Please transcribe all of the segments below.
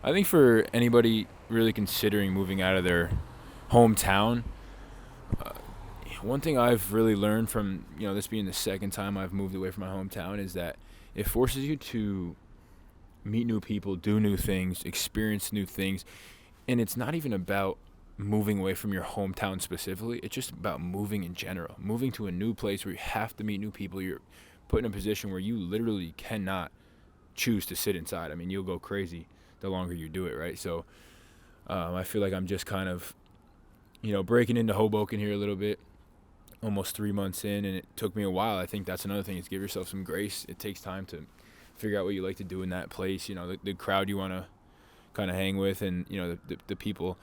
I think for anybody really considering moving out of their hometown, one thing I've really learned from this being the second time I've moved away from my hometown is that it forces you to meet new people, do new things, experience new things, and it's not even about moving away from your hometown specifically. It's just about moving in general, moving to a new place where you have to meet new people. You're put in a position where you literally cannot choose to sit inside. I mean, you'll go crazy the longer you do it, right? So I feel like I'm just kind of breaking into Hoboken here a little bit, almost 3 months in, and it took me a while. I think that's another thing, is give yourself some grace. It takes time to figure out what you like to do in that place, the crowd you want to kind of hang with, and the people.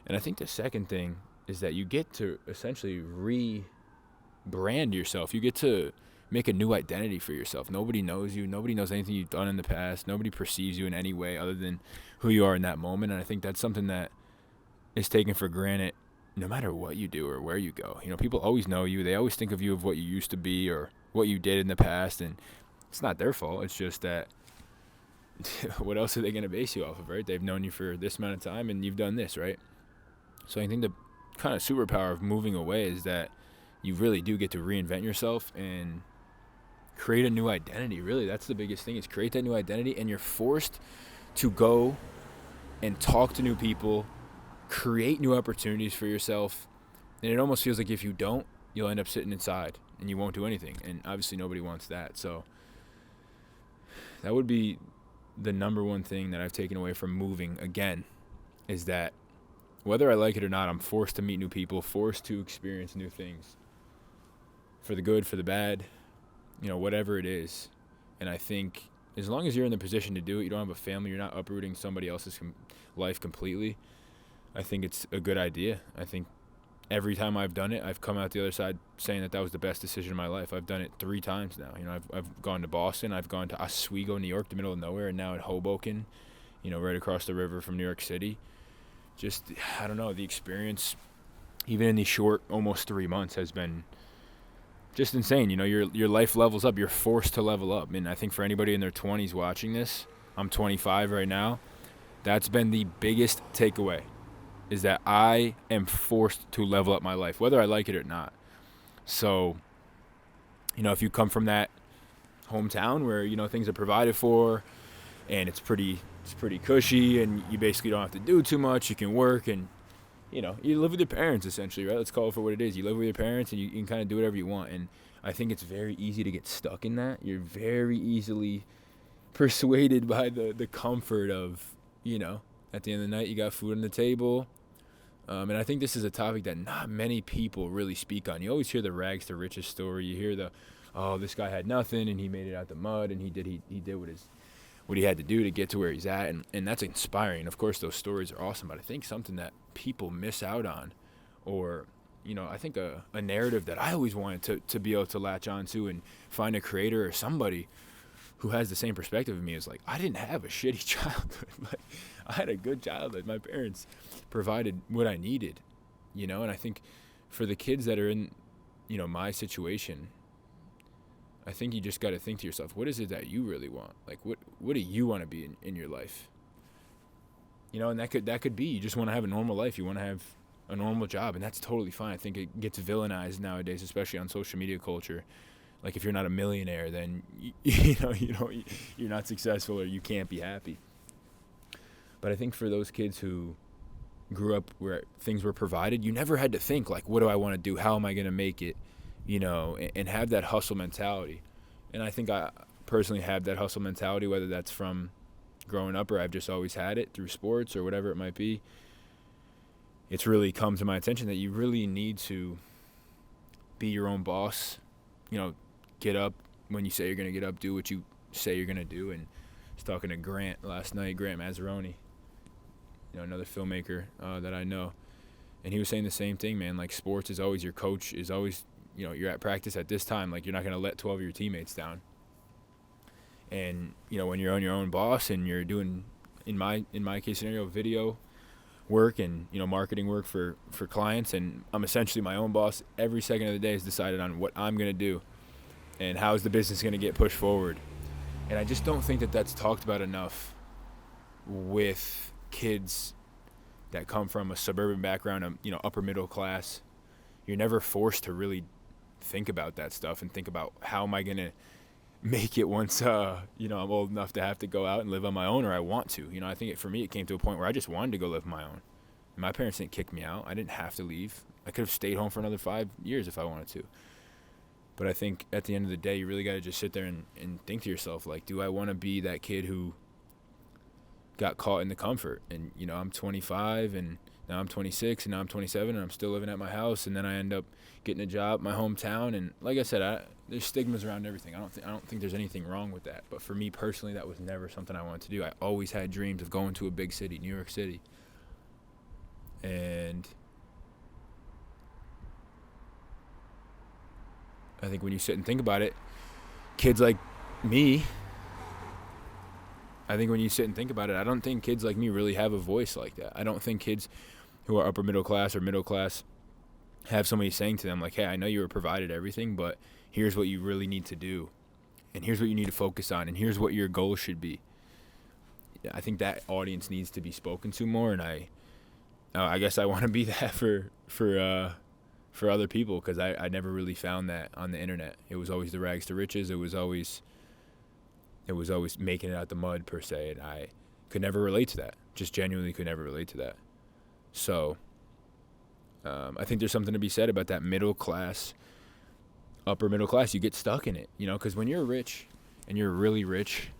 And I think the second thing is that you get to essentially rebrand yourself. You get to make a new identity for yourself. Nobody knows you. Nobody knows anything you've done in the past. Nobody perceives you in any way other than who you are in that moment. And I think that's something that is taken for granted no matter what you do or where you go. People always know you. They always think of you of what you used to be or what you did in the past. And it's not their fault. It's just that what else are they going to base you off of, right? They've known you for this amount of time and you've done this, right? So I think the kind of superpower of moving away is that you really do get to reinvent yourself and create a new identity. Really, that's the biggest thing, is create that new identity, and you're forced to go and talk to new people, create new opportunities for yourself. And it almost feels like if you don't, you'll end up sitting inside and you won't do anything. And obviously nobody wants that. So that would be the number one thing that I've taken away from moving again, is that whether I like it or not, I'm forced to meet new people, forced to experience new things, for the good, for the bad, whatever it is. And I think as long as you're in the position to do it, you don't have a family, you're not uprooting somebody else's life completely, I think it's a good idea. I think every time I've done it, I've come out the other side saying that was the best decision of my life. I've done it 3 times now. I've gone to Boston, I've gone to Oswego, New York, the middle of nowhere, and now in Hoboken, right across the river from New York City. Just, I don't know, the experience, even in these short, almost 3 months, has been just insane. Your life levels up. You're forced to level up. And I think for anybody in their 20s watching this, I'm 25 right now, that's been the biggest takeaway, is that I am forced to level up my life, whether I like it or not. So, if you come from that hometown where, things are provided for and it's pretty cushy and you basically don't have to do too much, you can work and, you live with your parents essentially, right? Let's call it for what it is. You live with your parents and you can kind of do whatever you want. And I think it's very easy to get stuck in that. You're very easily persuaded by the comfort of, at the end of the night, you got food on the table. And I think this is a topic that not many people really speak on. You always hear the rags to riches story. You hear this guy had nothing and he made it out the mud and he did what he had to do to get to where he's at. And that's inspiring. Of course, those stories are awesome. But I think something that people miss out on, or, I think a narrative that I always wanted to be able to latch on to and find a creator or somebody who has the same perspective of me, is like, I didn't have a shitty childhood. Like, I had a good childhood. My parents provided what I needed, and I think for the kids that are in, my situation, I think you just got to think to yourself, what is it that you really want? Like, what do you want to be in your life? And that could be, you just want to have a normal life. You want to have a normal job, and that's totally fine. I think it gets villainized nowadays, especially on social media culture. Like, if you're not a millionaire, then you're not successful or you can't be happy. But I think for those kids who grew up where things were provided, you never had to think, like, what do I want to do? How am I going to make it? And have that hustle mentality. And I think I personally have that hustle mentality, whether that's from growing up or I've just always had it through sports or whatever it might be. It's really come to my attention that you really need to be your own boss. Get up when you say you're going to get up, do what you say you're going to do. And I was talking to Grant last night, Grant Mazzaroni, another filmmaker that I know. And he was saying the same thing, man. Like, sports is always your coach, is always, you're at practice at this time. Like, you're not going to let 12 of your teammates down. And, when you're on your own boss and you're doing, in my case scenario, video work and, marketing work for clients, and I'm essentially my own boss, every second of the day is decided on what I'm going to do and how is the business going to get pushed forward. And I just don't think that that's talked about enough with kids that come from a suburban background, upper middle class. You're never forced to really think about that stuff and think about how am I going to make it once I'm old enough to have to go out and live on my own, or I want to. I think for me it came to a point where I just wanted to go live on my own. And my parents didn't kick me out. I didn't have to leave. I could have stayed home for another 5 years if I wanted to. But I think at the end of the day, you really got to just sit there and think to yourself, like, do I want to be that kid who got caught in the comfort? And, I'm 25 and now I'm 26 and now I'm 27 and I'm still living at my house, and then I end up getting a job in my hometown. And like I said, there's stigmas around everything. I don't think there's anything wrong with that. But for me personally, that was never something I wanted to do. I always had dreams of going to a big city, New York City. And I think when you sit and think about it, kids like me, I don't think kids like me really have a voice like that. I don't think kids who are upper middle class or middle class have somebody saying to them like, hey, I know you were provided everything, but here's what you really need to do. And here's what you need to focus on. And here's what your goal should be. I think that audience needs to be spoken to more. And I guess I want to be that for other people, because I never really found that on the internet. It was always the rags to riches. It was always making it out the mud, per se, and I could never relate to that. Just genuinely could never relate to that. So I think there's something to be said about that middle class, upper middle class. You get stuck in it, because when you're rich and you're really rich,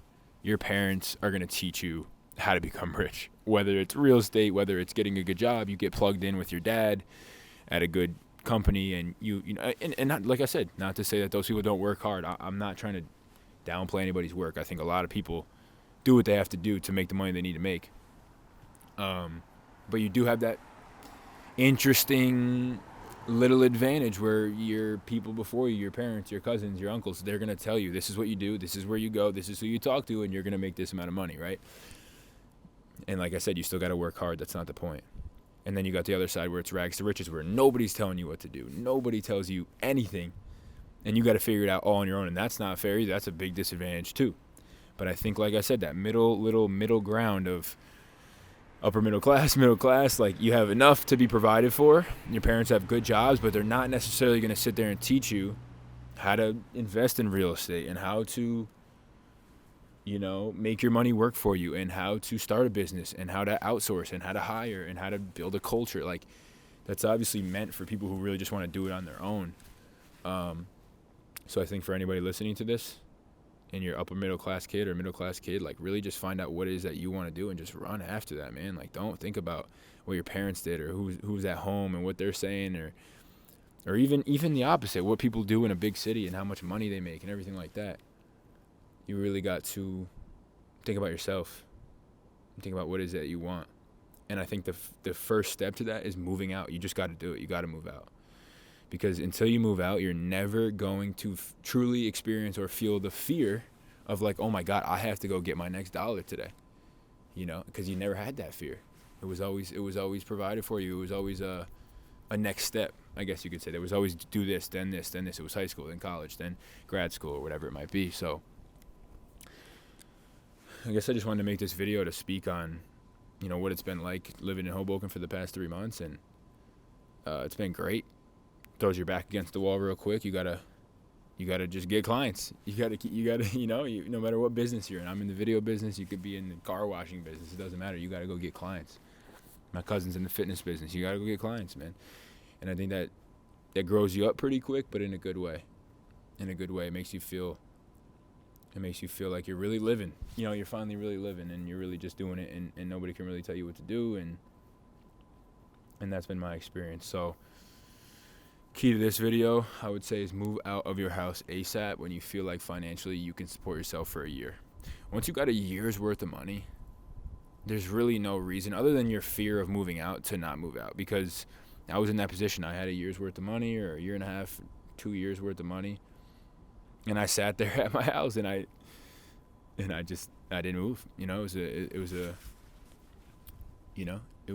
your parents are going to teach you how to become rich. Whether it's real estate, whether it's getting a good job, you get plugged in with your dad at a good company, and and not, like I said, not to say that those people don't work hard. I'm not trying to downplay anybody's work. I think a lot of people do what they have to do to make the money they need to make. But you do have that interesting little advantage where your people before you, your parents, your cousins, your uncles, they're going to tell you, this is what you do, this is where you go, this is who you talk to, and you're going to make this amount of money, right? And like I said, you still got to work hard. That's not the point. And then you got the other side where it's rags to riches, where nobody's telling you what to do. Nobody tells you anything. And you got to figure it out all on your own. And that's not fair either. That's a big disadvantage too. But I think, like I said, that middle ground of upper middle class, like, you have enough to be provided for. Your parents have good jobs, but they're not necessarily going to sit there and teach you how to invest in real estate and how to, make your money work for you, and how to start a business, and how to outsource, and how to hire, and how to build a culture. Like, that's obviously meant for people who really just want to do it on their own. So I think for anybody listening to this, and you're upper middle class kid or middle class kid, like, really just find out what it is that you want to do and just run after that, man. Like, don't think about what your parents did, or who's at home and what they're saying, or even the opposite, what people do in a big city and how much money they make and everything like that. You really got to think about yourself and think about what it is that you want. And I think the first step to that is moving out. You just got to do it. You got to move out. Because until you move out, you're never going to truly experience or feel the fear of, like, oh my God, I have to go get my next dollar today. Because you never had that fear. It was always provided for you. It was always a next step, I guess you could say. There was always do this, then this, then this. It was high school, then college, then grad school, or whatever it might be. So I guess I just wanted to make this video to speak on, what it's been like living in Hoboken for the past 3 months. And it's been great. Throws your back against the wall real quick. You gotta just get clients. You gotta, no matter what business you're in. I'm in the video business. You could be in the car washing business. It doesn't matter. You gotta go get clients. My cousin's in the fitness business. You gotta go get clients, man. And I think that grows you up pretty quick, but in a good way. In a good way. It makes you feel like you're really living. You're finally really living, and you're really just doing it, and nobody can really tell you what to do, and that's been my experience. So key to this video, I would say, is move out of your house ASAP when you feel like financially you can support yourself for a year. Once you got a year's worth of money, there's really no reason other than your fear of moving out to not move out, because I was in that position. I had a year's worth of money, or a year and a half, 2 years worth of money. And I sat there at my house, and I didn't move. It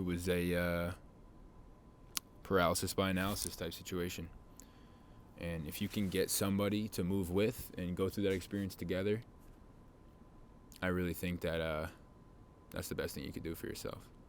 was a paralysis by analysis type situation. And if you can get somebody to move with and go through that experience together, I really think that that's the best thing you could do for yourself.